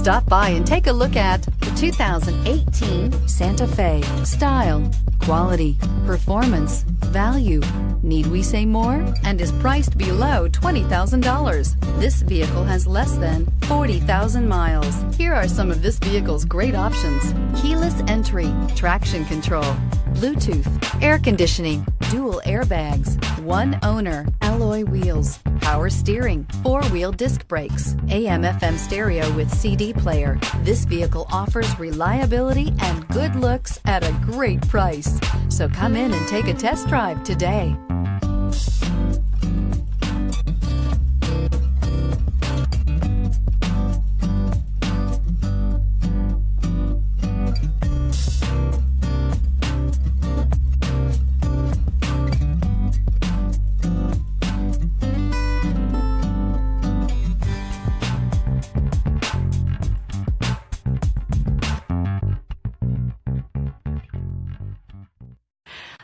Stop by and take a look at the 2018 Santa Fe. Style, quality, performance, value. Need we say more? And is priced below $20,000. This vehicle has less than 40,000 miles. Here are some of this vehicle's great options: keyless entry, traction control, Bluetooth, air conditioning, dual airbags, one owner, alloy wheels, power steering, four-wheel disc brakes, AM/FM stereo with CD player. This vehicle offers reliability and good looks at a great price. So come in and take a test drive today.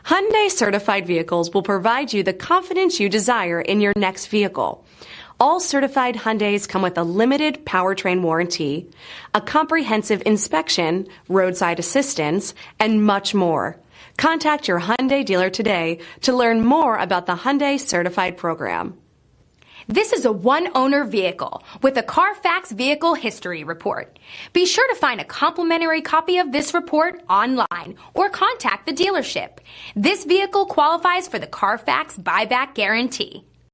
Hyundai certified vehicles will provide you the confidence you desire in your next vehicle. All certified Hyundais come with a limited powertrain warranty, a comprehensive inspection, roadside assistance, and much more. Contact your Hyundai dealer today to learn more about the Hyundai Certified Program. This is a one-owner vehicle with a CARFAX Vehicle History Report. Be sure to find a complimentary copy of this report online or contact the dealership. This vehicle qualifies for the CARFAX Buyback Guarantee.